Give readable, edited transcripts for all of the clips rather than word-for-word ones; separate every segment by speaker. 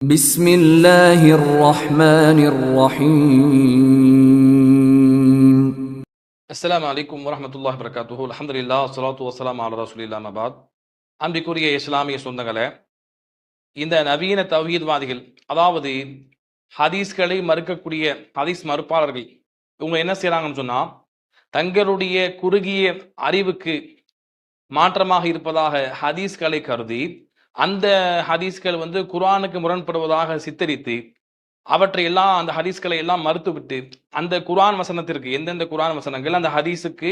Speaker 1: بسم الله الرحمن الرحيم.
Speaker 2: அஸ்ஸலாமு அலைக்கும் வரஹ்மத்துல்லாஹி வபரகாத்துஹு. அல்ஹம்துலில்லாஹ் ஸலாத்து வஸ்ஸலாமு அலா ரசூலில்லாஹ் அம்மா பஅத். அன்பிற்குரிய இஸ்லாமிய சொந்தங்களே, இந்த நவீன தௌஹீத்வாதிகள், அதாவது ஹதீஸ்களை மறுக்கக்கூடிய ஹதீஸ் மறுப்பாளர்கள், இவங்க என்ன செய்றாங்கன்னு சொன்னா, தங்களுடைய குறுகிய அறிவுக்கு மாற்றமாக இருப்பதாக ஹதீஸ்களை கருதி, அந்த ஹதீஸ்கள் குர்ஆனுக்கு முரண்படுவதாக சித்தரித்து, அவற்றை எல்லாம் அந்த ஹதீஸ்களை எல்லாம் மறுத்துவிட்டு, அந்த குர்ஆன் வசனத்திற்கு எந்தெந்த குர்ஆன் வசனங்கள் அந்த ஹதீஸுக்கு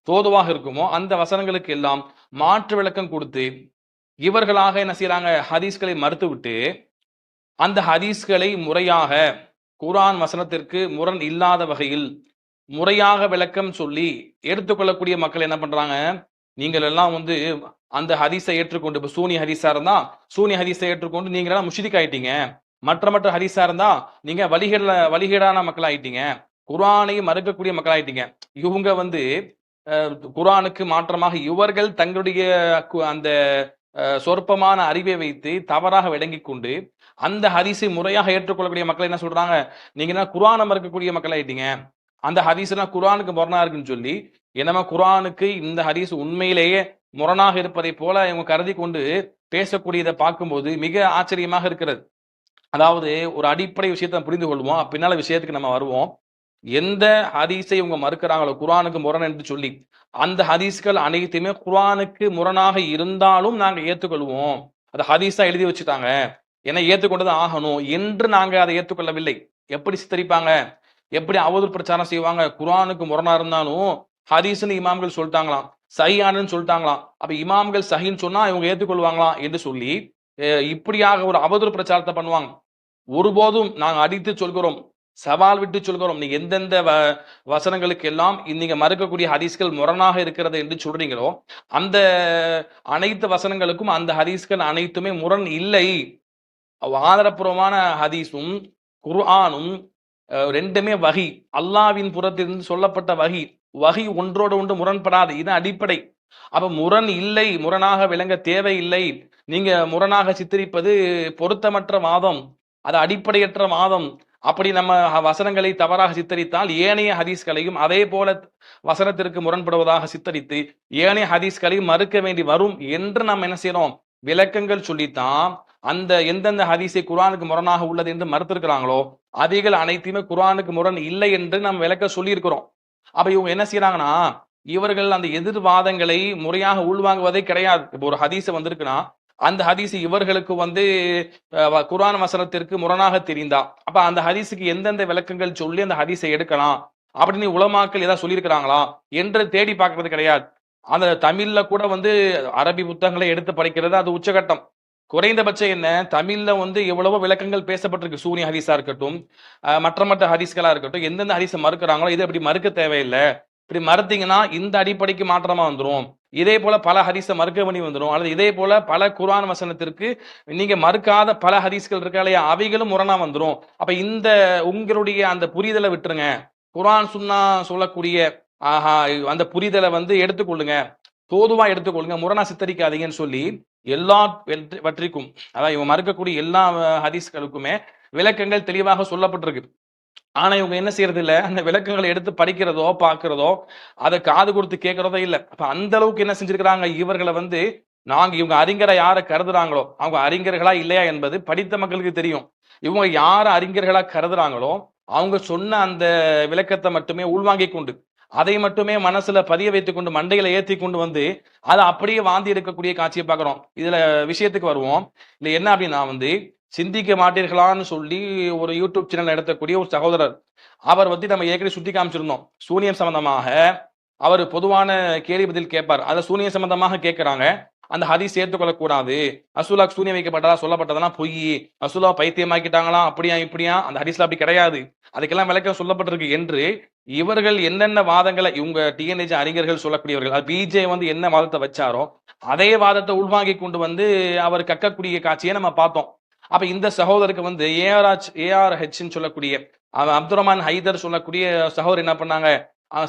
Speaker 2: தோதுவாக இருக்குமோ அந்த வசனங்களுக்கு எல்லாம் மாற்று விளக்கம் கொடுத்து, இவர்களாக என்ன செய்றாங்க, ஹதீஸ்களை மறுத்துவிட்டு அந்த ஹதீஸ்களை முறையாக குர்ஆன் வசனத்திற்கு முரண் இல்லாத வகையில் முறையாக விளக்கம் சொல்லி எடுத்துக்கொள்ளக்கூடிய மக்கள் என்ன பண்றாங்க, நீங்கள் எல்லாம் அந்த ஹதீஸை ஏற்றுக்கொண்டு, இப்ப சூனி ஹதீஸா இருந்தா சூனி ஹதீஸை ஏற்றுக்கொண்டு நீங்க எல்லாம் முஷ்ரிக் ஆயிட்டீங்க, மற்ற ஹதீஸா இருந்தா நீங்க வழிகேடான மக்கள் ஆயிட்டீங்க, குர்ஆனை மறுக்கக்கூடிய மக்கள் ஆயிட்டீங்க. இவங்க குர்ஆனுக்கு மாற்றமாக இவர்கள் தங்களுடைய அந்த சொற்பமான அறிவை வைத்து தவறாக விளங்கிக் கொண்டு அந்த ஹதீஸை முறையாக ஏற்றுக்கொள்ளக்கூடிய மக்கள் என்ன சொல்றாங்க, நீங்க என்ன குர்ஆனை மறுக்கக்கூடிய மக்கள் ஆயிட்டீங்க, அந்த ஹதீஸ் எல்லாம் குர்ஆனுக்கு முரணா இருக்குன்னு சொல்லி, என்னமா குர்ஆனுக்கு இந்த ஹதீஸ் உண்மையிலேயே முரணாக இருப்பதை போல இவங்க கருதி கொண்டு பேசக்கூடியதை பார்க்கும்போது மிக ஆச்சரியமாக இருக்கிறது. அதாவது ஒரு அடிப்படை விஷயத்தை புரிந்து கொள்வோம், பின்னால விஷயத்துக்கு நம்ம வருவோம். எந்த ஹதீஸை இவங்க மறுக்கிறாங்களோ குர்ஆனுக்கு முரண் என்று சொல்லி, அந்த ஹதீஸ்கள் அனைத்துமே குர்ஆனுக்கு முரணாக இருந்தாலும் நாங்க ஏற்றுக்கொள்வோம். அது ஹதீஸா எழுதி வச்சுட்டாங்க, ஏன்னா ஏற்றுக்கொண்டது ஆகணும் என்று நாங்க அதை ஏற்றுக்கொள்ளவில்லை. எப்படி சித்தரிப்பாங்க, எப்படி அவதூறு பிரச்சாரம் செய்வாங்க, குர்ஆனுக்கு முரணா இருந்தாலும் ஹதீஸ்னு இமாம்கள் சொல்லிட்டாங்களாம், சஹீஹானு சொல்லிட்டாங்களாம், அப்ப இமாம்கள் சஹீன்னு சொன்னா இவங்க ஏற்றுக்கொள்வாங்களாம் என்று சொல்லி இப்படியாக ஒரு அவதூறு பிரச்சாரத்தை பண்ணுவாங்க. ஒருபோதும் நாங்க அடித்து சொல்கிறோம், சவால் விட்டு சொல்கிறோம், நீங்க எந்தெந்த வசனங்களுக்கு எல்லாம் நீங்க மறுக்கக்கூடிய ஹதீஸ்கள் முரணாக இருக்கிறது என்று சொல்றீங்களோ அந்த அனைத்து வசனங்களுக்கும் அந்த ஹதீஸ்கள் அனைத்துமே முரண் இல்லை. ஆதாரபூர்வமான ஹதீஸும் குர்ஆனும் ரெண்டுமே வஹி, அல்லாஹ்வின் புறத்திலிருந்து சொல்லப்பட்ட வஹி. வஹி ஒன்றோடு ஒன்று முரண்படாது, இது அடிப்படை. அப்ப முரண் இல்லை, முரணாக விளங்க தேவையில்லை. நீங்க முரணாக சித்தரிப்பது பொருத்தமற்ற வாதம், அது அடிப்படையற்ற வாதம். அப்படி நம்ம வசனங்களை தவறாக சித்தரித்தால் ஏனைய ஹதீஸ்களையும் அதே போல வசனத்திற்கு முரண்படுவதாக சித்தரித்து ஏனைய ஹதீஸ்களையும் மறுக்க வேண்டி வரும் என்று நம்ம என்ன செய்யறோம், விளக்கங்கள் சொல்லித்தான் அந்த எந்தெந்த ஹதீஸை குர்ஆனுக்கு முரணாக உள்ளது என்று மறுத்திருக்கிறாங்களோ அவைகள் அனைத்துமே குர்ஆனுக்கு முரண் இல்லை என்று நம்ம விளக்க சொல்லியிருக்கிறோம். அப்ப இவங்க என்ன செய்யறாங்கன்னா, இவர்கள் அந்த எதிர்வாதங்களை முறையாக உள்வாங்குவதே கிடையாது. இப்போ ஒரு ஹதீஸ் வந்திருக்குன்னா அந்த ஹதீஸ் இவர்களுக்கு குர்ஆன் வசனத்திற்கு முரணாக தெரிந்தா அப்ப அந்த ஹதீஸுக்கு எந்தெந்த விளக்கங்கள் சொல்லி அந்த ஹதீஸை எடுக்கலாம் அப்படின்னு உலமாக்கள் ஏதாவது சொல்லியிருக்கிறாங்களா என்று தேடி பார்க்கறது கிடையாது. அந்த தமிழ்ல கூட அரபி புத்தகங்களை எடுத்து படிக்கிறது அது உச்சகட்டம். குறைந்தபட்சம் என்ன, தமிழ்ல எவ்வளவோ விளக்கங்கள் பேசப்பட்டிருக்கு, சூனி ஹதீஸா இருக்கட்டும், மற்ற ஹதீஸ்களா இருக்கட்டும், எந்தெந்த ஹதீஸை மறுக்கிறாங்களோ இதை அப்படி மறுக்க தேவையில்லை. இப்படி மறுத்தீங்கன்னா இந்த அடிப்படைக்கு மாற்றமா வந்துரும், இதே போல பல ஹதீஸை மறுக்க வேண்டி வந்துடும், அல்லது இதே போல பல குர்ஆன் வசனத்திற்கு நீங்க மறுக்காத பல ஹதீஸ்கள் இருக்கா இல்லையா, அவைகளும் முரணா வந்துரும். அப்ப இந்த உங்களுடைய அந்த புரிதலை விட்டுருங்க, குர்ஆன் சுன்னா சொல்லக்கூடிய அந்த புரிதலை எடுத்துக்கொள்ளுங்க, தோதுவா எடுத்துக்கொள்ளுங்க, முரணா சித்தரிக்காதீங்கன்னு சொல்லி எல்லாவற்றிற்கும், அதான் இவங்க மறுக்கக்கூடிய எல்லா ஹதீஸ்களுக்குமே விளக்கங்கள் தெளிவாக சொல்லப்பட்டிருக்கு. ஆனா இவங்க என்ன செய்யறது இல்ல, அந்த விளக்கங்களை எடுத்து படிக்கிறதோ பார்க்கிறதோ அதை காது கொடுத்து கேட்கிறதோ இல்ல. அப்ப அந்த அளவுக்கு என்ன செஞ்சிருக்கிறாங்க, இவர்களை இவங்க அறிஞரை யாரை கருதுறாங்களோ அவங்க அறிஞர்களா இல்லையா என்பது படித்த மக்களுக்கு தெரியும். இவங்க யார அறிஞர்களா கருதுறாங்களோ அவங்க சொன்ன அந்த விளக்கத்தை மட்டுமே உள்வாங்கி கொண்டு அதை மட்டுமே மனசுல பதிய வைத்துக் கொண்டு மண்டையில ஏற்றி கொண்டு அதை அப்படியே வாந்தி எடுக்கக்கூடிய காட்சியை பார்க்கிறோம். இதுல விஷயத்துக்கு வருவோம். இல்ல என்ன அப்படின்னா, சிந்திக்க மாட்டீர்களான்னு சொல்லி ஒரு யூடியூப் சேனல் நடத்தக்கூடிய ஒரு சகோதரர், அவர் நம்ம ஏற்கனவே சுட்டி காமிச்சிருந்தோம். சூனியம் சம்பந்தமாக அவர் பொதுவான கேள்வி பதில் கேட்பார். அதை சூனியம் சம்பந்தமாக கேட்கிறாங்க, அந்த ஹதீஸ் ஏற்றுக்கொள்ளக்கூடாது, ரசூலுல்லாஹ் சூனியம் வைக்கப்பட்டதா சொல்லப்பட்டதெல்லாம் பொய், ரசூலுல்லாஹ் பைத்தியமாக்கிட்டாங்களா, அப்படியா இப்படியா, அந்த ஹதீஸ்ல அப்படி கிடையாது, அதுக்கெல்லாம் விளக்கம் சொல்லப்பட்டிருக்கு என்று இவர்கள் என்னென்ன வாதங்களை, இவங்க டிஎன்ஏஜ் அறிஞர்கள் சொல்லக்கூடியவர்கள், பிஜே என்ன வாதத்தை வச்சாரோ அதே வாதத்தை உள்வாங்கி கொண்டு அவர் கக்கக்கூடிய காட்சியை நம்ம பார்த்தோம். அப்ப இந்த சகோதரருக்கு ஏஆர்ஹெச்ன்னு சொல்லக்கூடிய அப்துல் ரஹ்மான் ஹைதர் சொல்லக்கூடிய சகோதரர் என்ன பண்ணாங்க,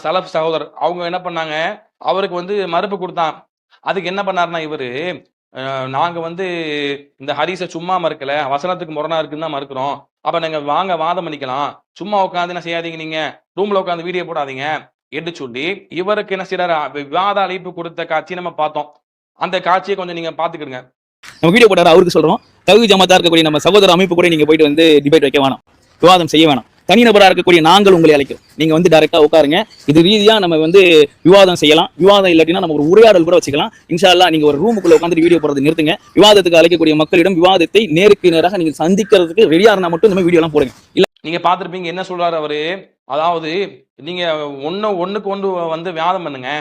Speaker 2: சலஃப் சகோதரர், அவங்க என்ன பண்ணாங்க, அவருக்கு மறுப்பு கொடுத்தான். அதுக்கு என்ன பண்ணாருன்னா, இவரு நாங்க வந்து இந்த ஹதீஸ சும்மா மறுக்கல, வசனத்துக்கு முரணா இருக்குன்னு தான் மறுக்கிறோம். அப்ப நீங்க வாங்க வாதம் பண்ணிக்கலாம். சும்மா உட்கார்ந்து என்ன செய்யாதீங்க நீங்க, ரூம்ல உட்கார்ந்து வீடியோ போடாதீங்க என்று சொல்லி, இவருக்கு என்ன செய்றாரு, விவாத அழைப்பு கொடுத்த காட்சிய நம்ம பார்த்தோம். அந்த காட்சிய கொஞ்சம் நீங்க பார்த்துக்கிடுங்க.
Speaker 3: நம்ம வீடியோ போட்டாரு அவருக்கு சொல்றோம், தகுதி ஜமாத்தா இருக்கக்கூடிய நம்ம சகோதர அமைப்பு கூட நீங்க போயிட்டு வந்து டிபேட் வைக்க வேணாம், விவாதம் செய்ய வேணாம். தனிநபராக இருக்கக்கூடிய நாங்கள் உங்களை அழைக்கிறோம். நீங்க வந்து டைரக்டா உட்காருங்க. இது ரீதியா நம்ம வந்து விவாதம் செய்யலாம். விவாதம் இல்லாட்டினா நம்ம ஒரு உரையாடல் கூட வச்சுக்கலாம். இன்ஷா அல்லாஹ் நீங்க ஒரு ரூமுக்குள்ள உட்காந்து வீடியோ போடுறது நிறுத்துங்க. விவாதத்துக்கு அழைக்கக்கூடிய மக்களிடம் விவாதத்தை நேருக்கு நேராக நீங்க சந்திக்கிறதுக்கு ரெடியா இருந்தா மட்டும் இந்த வீடியோ எல்லாம் போடுங்க. இல்ல
Speaker 2: நீங்க பார்த்திருப்பீங்க என்ன சொல்றாரு அவரு. அதாவது நீங்க ஒண்ணுக்கு ஒன்று வந்து வாதம் பண்ணுங்க,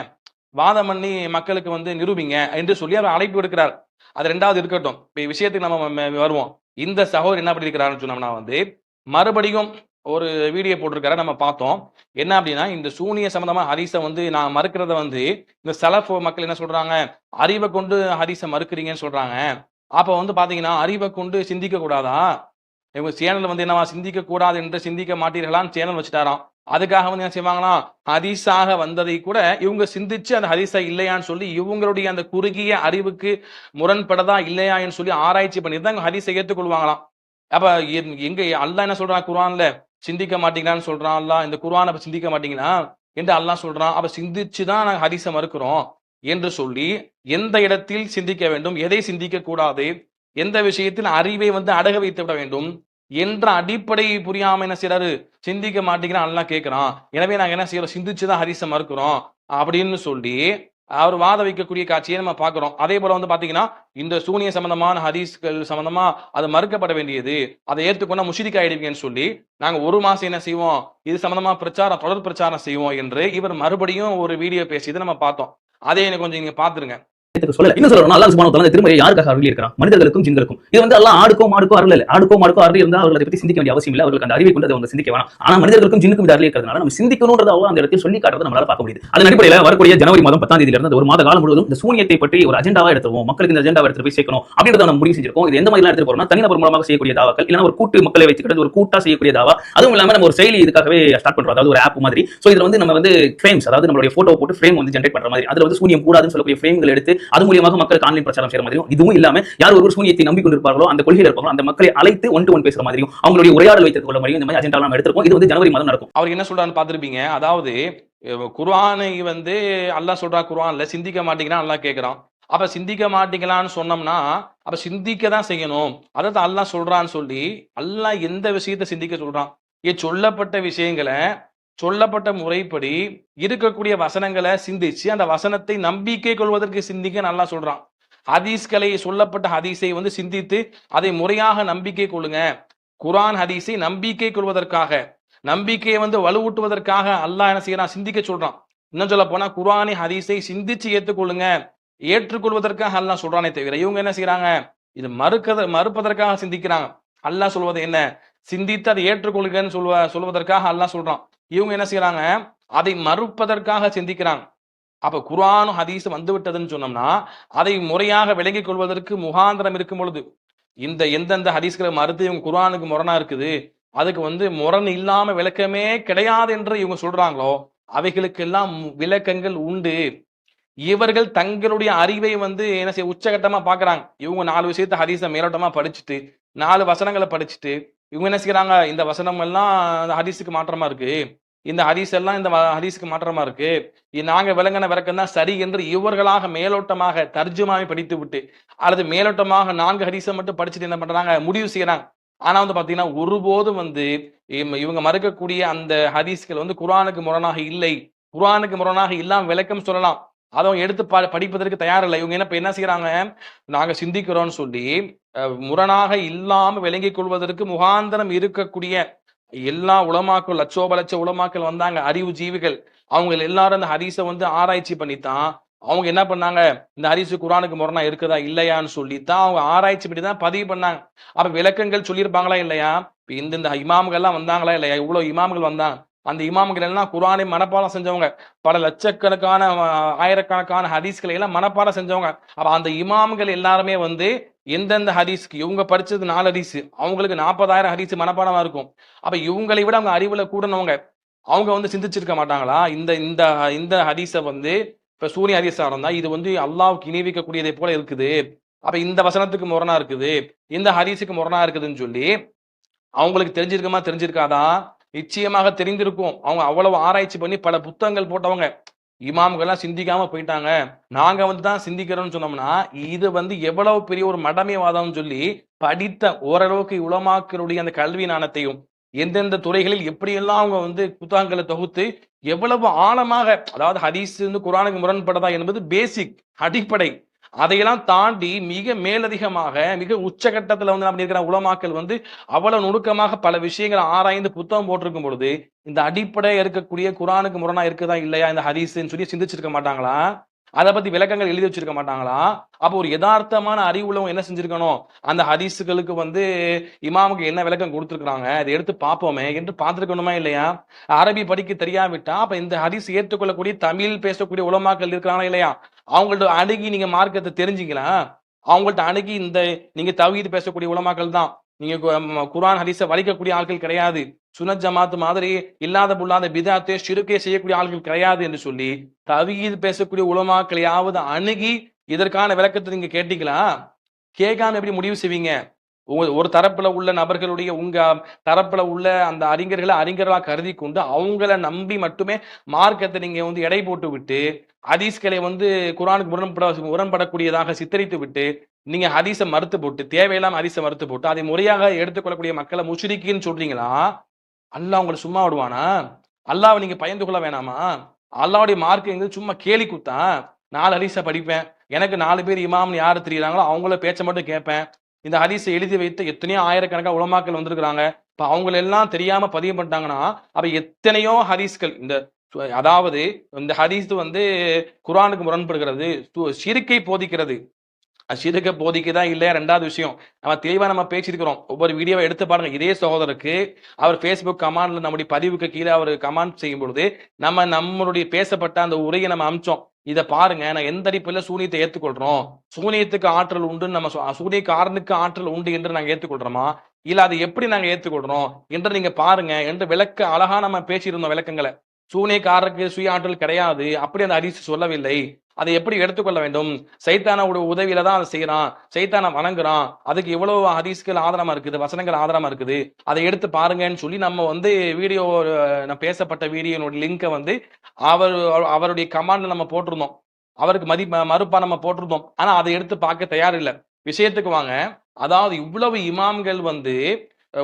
Speaker 2: வாதம் பண்ணி மக்களுக்கு வந்து நிரூபிங்க என்று சொல்லி அவர் அழைப்பு விடுக்கிறார். அது 2வது இருக்கட்டும். இப்ப விஷயத்துக்கு நம்ம வருவோம். இந்த சகோதரர் என்ன பண்ணியிருக்கிறாருன்னு சொன்னோம்னா வந்து, மறுபடியும் ஒரு வீடியோ போட்டிருக்காரு, நம்ம பார்த்தோம். என்ன அப்படின்னா, இந்த சூனிய சம்பந்தமா ஹதீஸ வந்து நான் மறுக்கிறத வந்து இந்த சலஃப் மக்கள் என்ன சொல்றாங்க, அறிவை கொண்டு ஹதீஸ மறுக்கிறீங்கன்னு சொல்றாங்க. அப்ப வந்து பாத்தீங்கன்னா, அறிவை கொண்டு சிந்திக்க கூடாதா? இவங்க சேனல் வந்து என்னவா, சிந்திக்க கூடாது என்று சிந்திக்க மாட்டீர்களான்னு சேனல் வச்சுட்டாராம். அதுக்காக வந்து என்ன செய்வாங்களாம், ஹதீஸாக வந்ததை கூட இவங்க சிந்திச்சு அந்த ஹதீஸா இல்லையான்னு சொல்லி இவங்களுடைய அந்த குறுகிய அறிவுக்கு முரண்படதா இல்லையான்னு சொல்லி ஆராய்ச்சி பண்ணி தான் ஹதீஸை ஏற்றுக்கொள்வாங்களாம். அப்ப எங்க அல்லாஹ் என்ன சொல்றான் குர்ஆன்ல, சிந்திக்க மாட்டீங்களான்னு சொல்றான் அல்லாஹ். இந்த குர்ஆனை அப்ப சிந்திக்க மாட்டீங்களா என்று அல்லாஹ் சொல்றான். அப்ப சிந்திச்சு தான் நாங்க ஹதீஸை மறுக்கிறோம் என்று சொல்லி, எந்த இடத்தில் சிந்திக்க வேண்டும், எதை சிந்திக்க கூடாது, எந்த விஷயத்தில் அறிவை வந்து அடக வைத்து விட வேண்டும் என்ற அடிப்படை புரியாம என்ன செய்யறாரு, சிந்திக்க மாட்டேங்கிறான் அல்லாஹ் கேட்கிறான். எனவே நாங்க என்ன செய்யறோம், சிந்திச்சுதான் ஹதீஸை மறுக்கிறோம் அப்படின்னு சொல்லி அவர் வாத வைக்கக்கூடிய காட்சியை நம்ம பார்க்கிறோம். அதே போல வந்து பாத்தீங்கன்னா, இந்த சூனிய சம்பந்தமான ஹதீஸ்கள் சம்பந்தமா அது மறுக்கப்பட வேண்டியது, அதை ஏற்றுக்கொண்டா முஷ்ரிக் ஆயிடுவீங்கன்னு சொல்லி நாங்க 1 மாசம் என்ன செய்வோம், இது சம்பந்தமா தொடர் பிரச்சாரம் செய்வோம் என்று இவர் மறுபடியும் ஒரு வீடியோ பேசியதை நம்ம பார்த்தோம். அதை எனக்கு கொஞ்சம் நீங்க பாத்துருங்க.
Speaker 3: சொல்லல என்ன சொல்றோம், அல்லாஹ் சுப்ஹானஹு வ தஆலா இந்த திருமறையை யாருக்காக அருளி இருக்கிறான்? மனிதர்களுக்கும் ஜின்களுக்கும். இது வந்து அல்லாஹ் ஆடுக்கோ மாடுக்கோ அருளல. ஆடுக்கோ மாடுக்கோ அருளி இருந்தா அவர்கள் அதை பத்தி சிந்திக்க வேண்டிய அவசியம் இல்லை. அவர்களுக்கு அந்த அறிவை கொண்டு அதை வந்து சிந்திக்க வேணாம். ஆனா மனிதர்களுக்கும் ஜின்னுக்கும் இது அருளி இருக்கிறதுனால நம்ம சிந்திக்கணும்ன்றத அந்த இடத்தில் சொல்லி காட்டுறதை நம்மளால பார்க்க முடியுது. அதன் அடிப்படையில் வரக்கூடிய ஜனவரி மாதம் 10ஆம் தேதியில இருந்து ஒரு மாத காலம் முழுவதும் இந்த சூனியத்தை பற்றி ஒரு அஜெண்டாவா எடுத்துவோம், மக்களுக்கு இந்த அஜெண்டாவை எடுத்து போய் சேர்க்கணும் அப்படின்றத நம்ம முடிவு செஞ்சிருக்கோம். இது எந்த மாதிரிலாம் எடுத்து போறோம்னா, தனிநபர் மூலமாக செய்யக்கூடிய தாவாக்கள், இல்லைன்னா ஒரு கூட்டு மக்களை வச்சுக்கிட்டு ஒரு கூட்டா செய்யக்கூடிய தாவா, அதுவும் இல்லாம நம்ம ஒரு செயலி இதுக்காகவே ஸ்டார்ட் பண்றோம், அதாவது ஒரு ஆப் மாதிரி. சோ இதுல வந்து நம்ம வந்து ஃப்ரேம்ஸ், அதாவது நம்மளுடைய போட்டோ போட்டு ஃப்ரேம் வந்து ஜெனரேட் பண்ற மாதிரி, அதுல வந்து சூனியம் கூடாதுன்னு சொல்லக்கூடிய ஃப்ரேம்கள் எடுத்து அது மூலமாக மக்களுக்கு ஆன்லைன் பிரச்சாரம் செய்யற மாதிரி, இதுவும் இல்லாம யார் ஒரு சூனியத்தை நம்பிக்கொண்டிருப்பார்களோ அந்த கொள்கையில் இருப்பாங்களோ அந்த மக்களை அழைத்து ஒன் டு ஒன் பேசுற மாதிரியும் அவங்களுடைய உரையாடல் வைத்துக் கொள்ள மாதிரியும் இந்த மாதிரி அஜெண்டா நம்ம எடுத்திருக்கோம். இது வந்து ஜனவரி மாதம் நடக்கும்.
Speaker 2: அவர் என்ன சொல்றான்னு பார்த்திருப்பீங்க. அதாவது குர்ஆனை வந்து அல்லாஹ் சொல்றா, குர்ஆன்ல சிந்திக்க மாட்டீங்கன்னா அல்லாஹ் கேட்கிறான். அப்ப சிந்திக்க மாட்டீங்களான்னு சொன்னோம்னா அப்ப சிந்திக்க தான் செய்யணும், அதாவது அல்லாஹ் சொல்றான்னு சொல்லி அல்லாஹ் எந்த விஷயத்தை சிந்திக்க சொல்றான்? சொல்லப்பட்ட விஷயங்களை சொல்லப்பட்ட முறைப்படி இருக்கக்கூடிய வசனங்களை சிந்திச்சு அந்த வசனத்தை நம்பிக்கை கொள்வதற்கு சிந்திக்க நல்லா சொல்றான். ஹதீஸ்களை சொல்லப்பட்ட ஹதீஸை வந்து சிந்தித்து அதை முறையாக நம்பிக்கை கொள்ளுங்க. குர்ஆன் ஹதீஸை நம்பிக்கை கொள்வதற்காக, நம்பிக்கையை வந்து வலுவூட்டுவதற்காக அல்லாஹ் என்ன செய்யறான், சிந்திக்க சொல்றான். இன்னும் சொல்ல போனா குர்ஆனி ஹதீஸை சிந்திச்சு ஏற்றுக்கொள்ளுங்க, ஏற்றுக்கொள்வதற்காக அல்லாஹ் சொல்றானே தவிர இவங்க என்ன செய்யறாங்க, இது மறுப்பதற்காக சிந்திக்கிறாங்க. அல்லாஹ் சொல்வது என்ன, சிந்தித்து அதை ஏற்றுக்கொள்ளுங்கன்னு சொல்வதற்காக அல்லாஹ் சொல்றான். இவங்க என்ன செய்யறாங்க, அதை மறுப்பதற்காக சிந்திக்கிறாங்க. அப்ப குர்ஆனும் ஹதீஸ் வந்து விட்டதுன்னு சொன்னோம்னா அதை முறையாக விளங்கிக் கொள்வதற்கு முகாந்திரம் இருக்கும் பொழுது, இந்த எந்தெந்த ஹதீஸ்களை மறுத்து இவங்க குர்ஆனுக்கு முரணா இருக்குது, அதுக்கு வந்து முரண் இல்லாம விளக்கமே கிடையாது என்று இவங்க சொல்றாங்களோ அவைகளுக்கெல்லாம் விளக்கங்கள் உண்டு. இவர்கள் தங்களுடைய அறிவை வந்து என்ன செய்ய உச்சகட்டமா பாக்குறாங்க. இவங்க 4 விஷயத்தை ஹதீஸை மேலோட்டமா படிச்சுட்டு 4 வசனங்களை படிச்சுட்டு இவங்க என்ன செய்யறாங்க, இந்த வசனம் எல்லாம் அந்த ஹதீஸுக்கு மாற்றமா இருக்கு, இந்த ஹதீஸ் எல்லாம் இந்த ஹதீஸுக்கு மாற்றமா இருக்கு, நாங்க விளங்கின விளக்கம் தான் சரி என்று இவர்களாக மேலோட்டமாக தர்ஜுமாவை படித்து விட்டு அல்லது மேலோட்டமாக 4 ஹதீஸை மட்டும் படிச்சுட்டு என்ன பண்றாங்க, முடிவு செய்யறாங்க. ஆனா வந்து பாத்தீங்கன்னா ஒருபோதும் வந்து இவங்க மறுக்கக்கூடிய அந்த ஹதீஸ்கள் வந்து குர்ஆனுக்கு முரணாக இல்லை, குர்ஆனுக்கு முரணாக இல்லாம விளக்கம் சொல்லலாம், அதை எடுத்து படிப்பதற்கு தயாரில்லை. இவங்க என்ன செய்யறாங்க, நாங்க சிந்திக்கிறோம்னு சொல்லி முரணாக இல்லாம விளங்கிக் கொள்வதற்கு முகாந்திரம் இருக்கக்கூடிய எல்லா உலமாக்கள், லட்சோப லட்ச உலமாக்கள் வந்தாங்க, அறிவு ஜீவிகள். அவங்க எல்லாரும் அந்த ஹதீஸை வந்து ஆராய்ச்சி பண்ணித்தான் அவங்க என்ன பண்ணாங்க, இந்த ஹதீஸ் குர்ஆனுக்கு முரணா இருக்குதா இல்லையான்னு சொல்லித்தான் அவங்க ஆராய்ச்சி பண்ணி தான் பதிவு பண்ணாங்க. அப்ப விளக்கங்கள் சொல்லியிருப்பாங்களா இல்லையா? இந்த இமாம்கள் எல்லாம் வந்தாங்களா இல்லையா? இவ்வளவு இமாம்கள் வந்தாங்க. அந்த இமாம்கள் எல்லாம் குர்ஆனை மனப்பாடம் செஞ்சவங்க, பல லட்சக்கணக்கான ஆயிரக்கணக்கான ஹதீஸ்களை எல்லாம் மனப்பாடம் செஞ்சவங்க. அப்ப அந்த இமாம்கள் எல்லாருமே வந்து எந்தெந்த ஹதீஸ்க்கு இவங்க படிச்சது 4 ஹதீஸ், அவங்களுக்கு 40,000 ஹதீஸ் மனப்பாடமா இருக்கும். அப்ப இவங்களை விட அவங்க அறிவுல கூடனவங்க, அவங்க வந்து சிந்திச்சிருக்க மாட்டாங்களா? இந்த இந்த இந்த ஹதீஸை வந்து இப்ப சூரிய ஹதீஸா இருந்தா இது வந்து அல்லாஹ்வுக்கு இணை வைக்கக்கூடியதை போல இருக்குது, அப்ப இந்த வசனத்துக்கு முரணா இருக்குது, இந்த ஹதீஸுக்கு முரணா இருக்குதுன்னு சொல்லி அவங்களுக்கு தெரிஞ்சிருக்காதா? நிச்சயமாக தெரிந்திருக்கும். அவங்க அவ்வளவு ஆராய்ச்சி பண்ணி பல புத்தகங்கள் போட்டவங்க. இமாம்கள்லாம் சிந்திக்காம போயிட்டாங்க. நாங்க வந்து தான் சிந்திக்கிறோம்னு சொன்னோம்னா, இது வந்து எவ்வளவு பெரிய ஒரு மடமைவாதம்னு சொல்லி படித்த ஓரளவுக்கு உலமாக்களுடைய அந்த கல்வி ஞானத்தையும், எந்தெந்த துறைகளில் எப்படியெல்லாம் அவங்க வந்து புத்தகங்கள தொகுத்து எவ்வளவு ஆழமாக, அதாவது ஹதீஸ் வந்து குர்ஆனுக்கு முரண்படுதா என்பது பேசிக் அடிப்படை. அதையெல்லாம் தாண்டி மிக மேலதிகமாக மிக உச்சகட்டத்துல வந்து அப்படி இருக்கிற உலமாக்கள் வந்து அவ்வளவு நுணுக்கமாக பல விஷயங்களை ஆராய்ந்து புத்தகம் போட்டிருக்கும் பொழுது இந்த அடிப்படை இருக்கக்கூடிய குர்ஆனுக்கு முரணா இருக்குதா இல்லையா இந்த ஹதீஸ்ன்னு சொல்லி சிந்திச்சிருக்க மாட்டாங்களா? அதை பத்தி விளக்கங்கள் எழுதி வச்சிருக்க மாட்டாங்களா? அப்போ ஒரு யதார்த்தமான அறிவுள்ளவங்க என்ன செஞ்சிருக்கணும்? அந்த ஹதீஸுகளுக்கு வந்து இமாமுக்கு என்ன விளக்கம் கொடுத்திருக்காங்க அதை எடுத்து பார்ப்போமே என்று பார்த்திருக்கணுமா இல்லையா? அரபி படிக்க தெரியாவிட்டா அப்ப இந்த ஹதீஸ் ஏற்றுக்கொள்ளக்கூடிய தமிழ் பேசக்கூடிய உலமாக்கள் இருக்கிறாங்களா இல்லையா? அவங்கள்ட்ட அணுகி நீங்க மார்க்கத்தை தெரிஞ்சீங்களா? அவங்கள்ட்ட அணுகி இந்த நீங்க தவ்ஹீத் பேசக்கூடிய உலமாக்கள் தான், நீங்க குர்ஆன் ஹதீஸை வலிக்கக்கூடிய ஆட்கள் கிடையாது, சுன்னத் ஜமாத் மாதிரி இல்லாத புல்லாத பிதாத்தே ஷிருக்கே செய்யக்கூடிய ஆட்கள் கிடையாது என்று சொல்லி தவ்ஹீத் பேசக்கூடிய உலமாக்களையாவது அணுகி இதற்கான விளக்கத்தை நீங்க கேட்டீங்களா? கேட்காம எப்படி முடிவு செய்வீங்க? ஒரு தரப்புல உள்ள நபர்களுடைய உங்க தரப்புல உள்ள அந்த அறிஞர்களை அறிஞர்களா கருதி கொண்டு அவங்கள நம்பி மட்டுமே மார்க்கத்தை நீங்க வந்து எடை போட்டு விட்டு ஹதீஸ்களை வந்து குர்ஆனுக்கு முரண்படக்கூடியதாக சித்தரித்து விட்டு நீங்க ஹதீஸை மறுத்து போட்டு தேவையில்லாம ஹதீஸை மறுத்து போட்டு அதை முறையாக எடுத்துக்கொள்ளக்கூடிய மக்களை முஷ்ரிக்கீன்னு சொல்றீங்களா? அல்லாஹ் உங்களை சும்மா விடுவானா? அல்லாஹ்வை நீங்க பயந்து கொள்ள வேணாமா? அல்லாஹ்வுடைய மார்க்கம் சும்மா கேலி கூத்தா? 4 ஹதீஸை படிப்பேன், எனக்கு 4 பேர் இமாம்னு யாரு தெரியுறாங்களோ அவங்கள பேச்சை மட்டும் கேட்பேன், இந்த ஹதீஸை எழுதி வைத்து எத்தனையோ ஆயிரக்கணக்கான உலமாக்கள் வந்திருக்கிறாங்க, இப்ப அவங்க எல்லாம் தெரியாம பதிவு பண்ணிட்டாங்கன்னா அப்ப எத்தனையோ ஹதீஸ்கள் அதாவது இந்த ஹதீஸ் வந்து குர்ஆனுக்கு முரண்படுகிறது, ஷிர்கை போதிக்கிறது. ஷிர்க போதிக்குதா இல்லையா ரெண்டாவது விஷயம். நம்ம தெளிவா நம்ம பேசியிருக்கிறோம். ஒவ்வொரு வீடியோவை எடுத்து பாருங்க. இதே சகோதரருக்கு அவர் ஃபேஸ்புக் கமெண்ட்ல நம்முடைய பதிவுக்கு கீழே அவர் கமெண்ட் செய்யும் பொழுது நம்மளுடைய பேசப்பட்ட அந்த உரையை நம்ம அமிச்சோம். இதை பாருங்க, நான் எந்த அடிப்படையில் சூனியத்தை ஏற்றுக்கொள்றோம், சூனியத்துக்கு ஆற்றல் உண்டு, நம்ம சூனியக்காரனுக்கு ஆற்றல் உண்டு என்று நாங்க ஏற்றுக்கொள்றோமா, இல்ல அதை எப்படி நாங்க ஏற்றுக்கொள்றோம் என்று நீங்க பாருங்க என்று விளக்க அழகா நம்ம பேசியிருந்தோம் விளக்கங்களை. சூனியக்காரருக்கு சுய ஆற்றல் கிடையாது, அப்படி அந்த ஹதீஸ் சொல்லவில்லை, அதை எப்படி எடுத்துக்கொள்ள வேண்டும், சைத்தானோட உதவியில தான் அதை செய்யறான், சைத்தானை வணங்குறான், அதுக்கு எவ்வளவு ஹதீஸ்கள் ஆதாரமா இருக்குது, வசனங்கள் ஆதாரமா இருக்குது, அதை எடுத்து பாருங்கன்னு சொல்லி நம்ம வந்து வீடியோ பேசப்பட்ட வீடியோனோட லிங்கை வந்து அவருடைய கமாண்ட்ல நம்ம போட்டிருந்தோம், அவருக்கு மறுப்பா நம்ம போட்டிருந்தோம். ஆனா அதை எடுத்து பார்க்க தயார் இல்லை. விஷயத்துக்கு வாங்க. அதாவது இவ்வளவு இமாம்கள் வந்து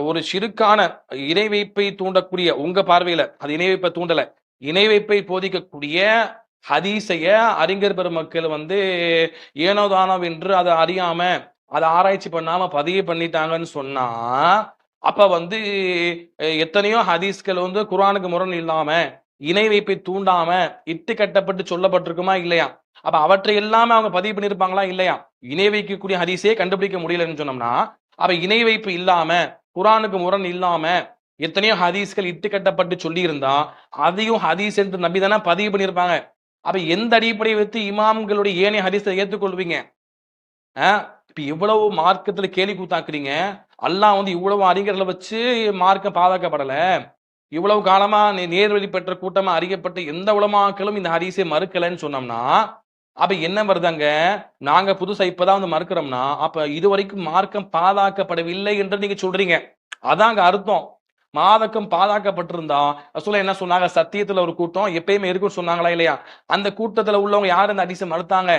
Speaker 2: ஒரு ஷிருக்கான இணை வைப்பை தூண்டக்கூடிய, உங்க பார்வையில அது இணை வைப்பை தூண்டல, இணை வைப்பை போதிக்கக்கூடிய ஹதீஸைய அறிஞர் பெருமக்கள் வந்து ஏனோ தானோ என்று அதை அறியாம அதை ஆராய்ச்சி பண்ணாம பதிவு பண்ணிட்டாங்கன்னு சொன்னா அப்ப வந்து எத்தனையோ ஹதீஸ்கள் வந்து குர்ஆனுக்கு முரண் இல்லாம இணை வைப்பை தூண்டாம இட்டு கட்டப்பட்டு சொல்லப்பட்டிருக்குமா இல்லையா? அப்ப அவற்றை எல்லாமே அவங்க பதிவு பண்ணியிருப்பாங்களா இல்லையா? இணை வைக்கக்கூடிய ஹதீஸே கண்டுபிடிக்க முடியலன்னு சொன்னோம்னா அப்ப இணை வைப்பு இல்லாம குர்ஆனுக்கு முரண் இல்லாம எத்தனையோ ஹதீஸ்கள் இட்டு கட்டப்பட்டு சொல்லி இருந்தா அதையும் ஹதீஸ் என்று நம்பி தானே பதிவு பண்ணியிருப்பாங்க. அப்ப எந்த அடிப்படையை வைத்து இமாம்களுடைய ஏனைய ஹதீஸை ஏற்றுக்கொள்வீங்க? இப்ப இவ்வளவு மார்க்கத்துல கேலி கூத்தாக்குறீங்க. அல்லாஹ் வந்து இவ்வளவு அறிஞர்களை வச்சு மார்க்கம் பாதுகாக்கப்படல, இவ்வளவு காலமா நேர்வழி பெற்ற கூட்டமா அறியப்பட்ட எந்த உலமாக்களும் இந்த ஹதீஸை மறுக்கலன்னு சொன்னோம்னா அப்ப என்ன வருதாங்க? நாங்க புதுசா இப்பதான் வந்து மறுக்கிறோம்னா அப்ப இதுவரைக்கும் மார்க்கம் பாதுகாக்கப்படவில்லை என்று நீங்க சொல்றீங்க. அதாங்க அர்த்தம். மாதக்கம் பாதுகாக்கப்பட்டிருந்தா ரசூலுல்லாஹ் என்ன சொன்னாங்க? சத்தியத்துல ஒரு கூட்டம் எப்பயுமே இருக்குன்னு சொன்னாங்களா இல்லையா? அந்த கூட்டத்துல உள்ளவங்க யார் இந்த ஹதீஸை மறுத்தாங்க?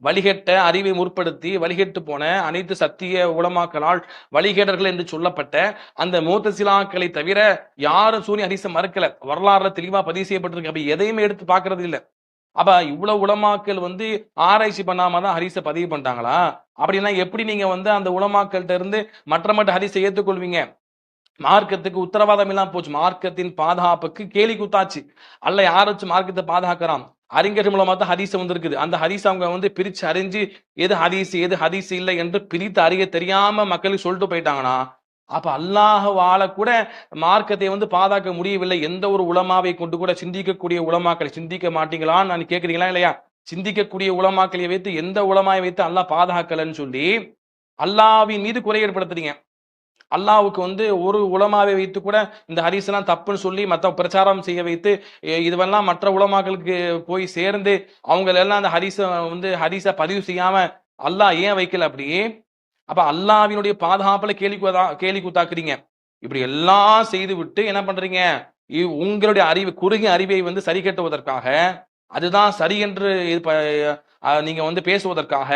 Speaker 2: வழிகெட்ட அறிவை முற்படுத்தி வழிகெட்டு போன அனைத்து சத்திய உலமாக்களால் வழிகேடர்கள் என்று சொல்லப்பட்ட அந்த முத்தசிலாக்களை தவிர யாரும் சூனிய ஹதீஸை மறுக்கல. வரலாறுல தெளிவா பதிவு செய்யப்பட்டிருக்கு. அப்ப எதையுமே எடுத்து பாக்குறது இல்ல. அப்ப இவ்வளவு உலமாக்கள் வந்து ஆராய்ச்சி பண்ணாம தான் ஹதீஸை பதிவு பண்ணிட்டாங்களா? அப்படின்னா எப்படி நீங்க வந்து அந்த உலமாக்கள்கிட்ட இருந்து மற்ற ஹதீஸை ஏற்றுக்கொள்வீங்க? மார்க்கத்துக்கு உத்தரவாதம் இல்லாம போச்சு. மார்க்கத்தின் பாதுகாப்புக்கு கேலி குத்தாச்சு. அல்ல யார வச்சு மார்க்கத்தை பாதுகாக்கிறான்? அறிஞர்கள் மூலமா தான் ஹதீஸ் வந்திருக்குது. அந்த ஹதீஸ் அவங்க வந்து பிரிச்சு அறிஞ்சு எது ஹதீஸ் இல்லை என்று பிரித்து அறிய தெரியாம மக்களுக்கு சொல்லிட்டு போயிட்டாங்கன்னா அப்ப அல்லாஹ்வால கூட மார்க்கத்தை வந்து பாதுகாக்க முடியவில்லை. எந்த ஒரு உலமாவை கொண்டு கூட சிந்திக்கக்கூடிய உலமாக்களை சிந்திக்க மாட்டீங்களான்னு நான் கேட்கிறீங்களா இல்லையா? சிந்திக்கக்கூடிய உலமாக்களை வைத்து எந்த உலமாவை வைத்து அல்லாஹ் பாதுகாக்கலன்னு சொல்லி அல்லாஹ்வின் மீது குறை ஏற்படுத்துறீங்க. அல்லாஹ்வுக்கு வந்து ஒரு உலமாவை வைத்து கூட இந்த ஹதீஸ் எல்லாம் தப்புன்னு சொல்லி மற்ற பிரச்சாரம் செய்ய வைத்து இதுவெல்லாம் மற்ற உலமாக்களுக்கு போய் சேர்ந்து அவங்க எல்லாம் அந்த ஹதீஸை பதிவு செய்யாம அல்லாஹ் ஏன் வைக்கல அப்படி? அப்ப அல்லாஹ்வினுடைய பாதுகாப்புல கேலி கூத்தாக்குறீங்க. இப்படி எல்லாம் செய்து விட்டு என்ன பண்றீங்க? உங்களுடைய அறிவு, குறுகிய அறிவை வந்து சரி கட்டுவதற்காக, அதுதான் சரி என்று நீங்க வந்து பேசுவதற்காக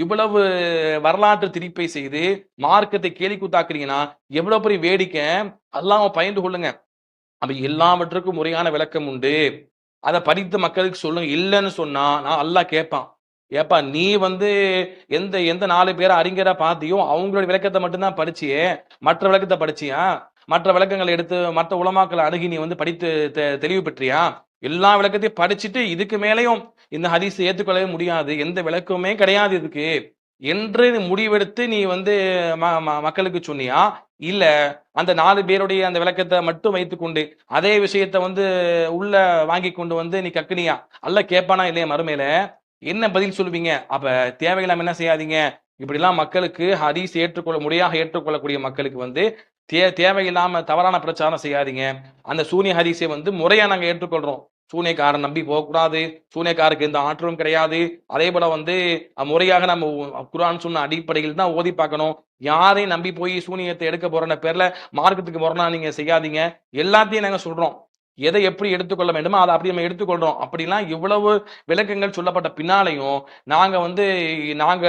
Speaker 2: இவ்வளவு வரலாற்று திரிப்பை செய்து மார்க்கத்தை கேலி கூத்தாக்குறீங்கன்னா எவ்வளவு பெரிய வேடிக்கை. அல்லாஹ்வை பயந்து கொள்ளுங்க. அப்ப எல்லாவற்றுக்கும் முறையான விளக்கம் உண்டு. அத படித்த மக்களுக்கு சொல்லுங்க. இல்லன்னு சொன்னா நான் அல்லாஹ் கேட்பான். ஏப்பா நீ வந்து எந்த எந்த 4 பேர அறிஞரா பார்த்தியோ அவங்களோட விளக்கத்த மட்டும் தான் படிச்சியே. மற்ற விளக்கத்த படிச்சியா? மற்ற விளக்கங்கள எடுத்து மற்ற உலமாக்கள அணுகி நீ வந்து படித்து தெளிவு பெற்றியா? எல்லா விளக்கத்தையும் படிச்சுட்டு இதுக்கு மேலயும் இந்த ஹதீஸ ஏத்துக்கொள்ளவே முடியாது. எந்த விளக்கமுமே கிடையாது இதுக்கு என்று முடிவெடுத்து நீ வந்து மக்களுக்கு சொன்னியா? இல்ல அந்த 4 பேருடைய அந்த விளக்கத்த மட்டும் வைத்துக்கொண்டு அதே விஷயத்த வந்து உள்ள வாங்கிக் கொண்டு வந்து நீ கக்குனியா? அல்லாஹ் கேட்பானா இல்லையா மறுமையில? என்ன பதில் சொல்லுவீங்க? அப்ப தேவையில்லாம என்ன செய்யாதீங்க. இப்படிலாம் மக்களுக்கு ஹதீஸ் முறையாக ஏற்றுக்கொள்ளக்கூடிய மக்களுக்கு வந்து தேவையில்லாம தவறான பிரச்சாரம் செய்யாதீங்க. அந்த சூனிய ஹதீஸை வந்து முறையா நாங்க ஏற்றுக்கொள்றோம். சூனியக்காரன் நம்பி போகக்கூடாது. சூனியக்காருக்கு எந்த ஆற்றலும் கிடையாது. அதே போல வந்து முறையாக நம்ம குர்ஆன் சொன்ன அடிப்படையில் தான் ஓதி பார்க்கணும். யாரையும் நம்பி போய் சூனியத்தை எடுக்க போறன பேர்ல மார்க்கத்துக்கு முரணா நீங்க செய்யாதீங்க. எல்லாத்தையும் நாங்க சொல்றோம். எதை எப்படி எடுத்துக்கொள்ள வேண்டுமோ அதை அப்படி நம்ம எடுத்துக்கொள்றோம். அப்படிலாம் இவ்வளவு விளக்கங்கள் சொல்லப்பட்ட பின்னாலையும் நாங்க வந்து நாங்க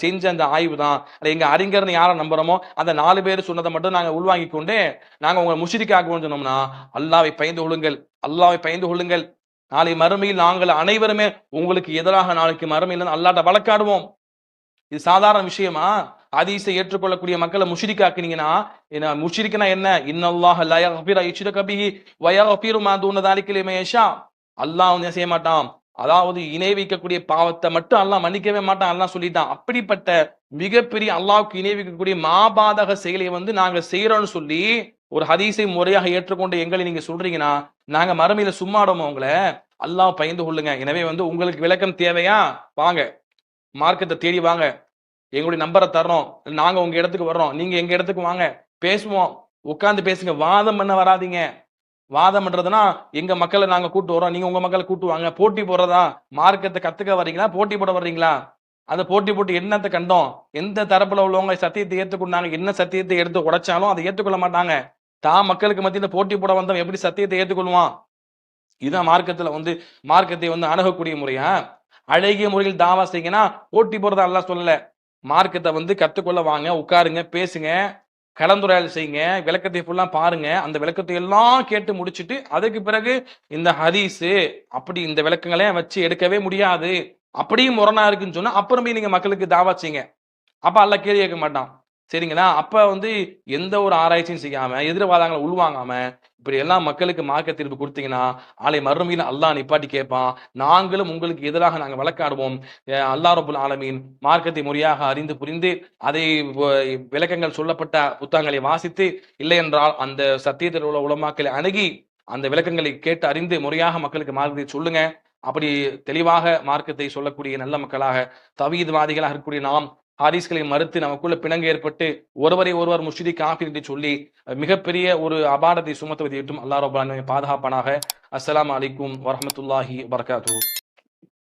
Speaker 2: செஞ்ச அந்த ஆய்வு தான், எங்க அறிஞர்னு யாரை நம்புறோமோ அந்த 4 பேர் சொன்னதை மட்டும் நாங்க உள்வாங்கி கொண்டு நாங்க உங்களை முஷ்ரிக்காக்குவோம்னு சொன்னோம்னா, அல்லாஹ்வை பயந்து கொள்ளுங்கள், அல்லாஹ்வை பயந்து கொள்ளுங்கள். நாளை மறுமையில் நாங்கள் அனைவருமே உங்களுக்கு எதிராக நாளைக்கு மறுமையில் அல்லாஹ்ட்ட வழக்காடுவோம். இது சாதாரண விஷயமா? ஹதீஸை ஏற்றுக்கொள்ளக்கூடிய மக்களை முஷ்ரிக்காக்குனீங்கன்னா, முஷ்ரிக்னா என்ன? இன்னல்லாஹ லா யக்ஃபிரு யுஷ்ரக பிஹி வ யக்ஃபிரு மா தூன ஸாலிக லிமன் யஷா. அல்லாஹ் வந்து செய்ய மாட்டான். அதாவது இணை வைக்கக்கூடிய பாவத்தை மட்டும் அல்லாஹ் மன்னிக்கவே மாட்டான். அல்லாஹ் சொல்லிட்டான். அப்படிப்பட்ட மிகப்பெரிய அல்லாஹ்வுக்கு இணை வைக்கக்கூடிய மாபாதக செயலை வந்து நாங்க செய்யறோம்னு சொல்லி ஒரு ஹதீஸை முறையாக ஏற்றுக்கொண்டு எங்களை நீங்க சொல்றீங்கன்னா, நாங்க மறுமையில சும்மாடுவோமா உங்களை? அல்லாஹ் பயந்து கொள்ளுங்க. எனவே வந்து உங்களுக்கு விளக்கம் தேவையா? வாங்க, மார்க்கத்தை தேடி வாங்க. எங்களுடைய நம்பரை தர்றோம். நாங்க உங்க இடத்துக்கு வர்றோம். நீங்க எங்க இடத்துக்கு வாங்க, பேசுவோம். உட்கார்ந்து பேசுங்க. வாதம் பண்ண வராதீங்க. வாதம் பண்றதுன்னா எங்க மக்களை நாங்க கூட்டு வரோம், நீங்க உங்க மக்களை கூட்டு வாங்க. போட்டி போடுறதா? மார்க்கத்தை கத்துக்க வர்றீங்களா, போட்டி போட வர்றீங்களா? அந்த போட்டி போட்டு என்னத்தை கண்டோம்? எந்த தரப்புல உள்ளவங்க சத்தியத்தை ஏத்துக்கொண்டாங்க? என்ன சத்தியத்தை எடுத்து உடைச்சாலும் அதை ஏத்துக்கொள்ள மாட்டாங்க. தான் மக்களுக்கு மத்தியில போட்டி போட வந்தவன் எப்படி சத்தியத்தை ஏத்துக்கொள்வான்? இதுதான் மார்க்கத்துல வந்து மார்க்கத்தை வந்து அணுகக்கூடிய முறையா? அழகிய முறையில் தாவா செய்யுங்கன்னா போட்டி போறதா அல்லாஹ் சொல்லல. மார்க்கத்தை வந்து கத்துக்கொள்ள வாங்க, உட்காருங்க, பேசுங்க, கலந்துரையாடல் செய்யுங்க, விளக்கத்தை ஃபுல்லா பாருங்க. அந்த விளக்கத்தை எல்லாம் கேட்டு முடிச்சுட்டு அதுக்கு பிறகு இந்த ஹதீஸ் அப்படி இந்த விளக்கங்களே வச்சு எடுக்கவே முடியாது, அப்படியும் முரணா இருக்குன்னு சொன்னா அப்புறமே நீங்க மக்களுக்கு தாவா செய்யுங்க. அப்ப அல்லாஹ் கேள்வி கேட்க மாட்டான். சரிங்களா? அப்ப வந்து எந்த ஒரு ஆராய்ச்சியும் செய்யாம எதிர்வாதங்களை உள்வாங்காம இப்படி எல்லாம் மக்களுக்கு மார்க்க தீர்ப்பு கொடுத்தீங்கன்னா நாளை மறுமையில அல்லாஹ் நிப்பாட்டி கேட்பான். நாங்களும் உங்களுக்கு எதிராக நாங்கள் வழக்காடுவோம். அல்லாஹ் ரப்புல் ஆலமீன் மார்க்கத்தை முறையாக அறிந்து புரிந்து அதை விளக்கங்கள் சொல்லப்பட்ட புத்தகங்களை வாசித்து, இல்லை என்றால் அந்த சத்தியத்தில் உள்ள உலமாக்களை அணுகி அந்த விளக்கங்களை கேட்டு அறிந்து முறையாக மக்களுக்கு மார்க்கத்தை சொல்லுங்க. அப்படி தெளிவாக மார்க்கத்தை சொல்லக்கூடிய நல்ல மக்களாக தவீத்வாதிகளாக இருக்கக்கூடிய நாம் ஹாரிஸ்களை மறுத்து நமக்குள்ள பிணங்கு ஏற்பட்டு ஒருவரை ஒருவர் முஷ்ரிக் காஃபிர் என்று சொல்லி மிகப்பெரிய ஒரு அபாரத்தை சுமத்துவதை விட்டும் அல்லாஹ் ரப்பல் ஆலமீன் பாதுகாப்பானாக. அஸ்ஸலாமு அலைக்கும் வரஹ்மத்துல்லாஹி வபரகாத்துஹு.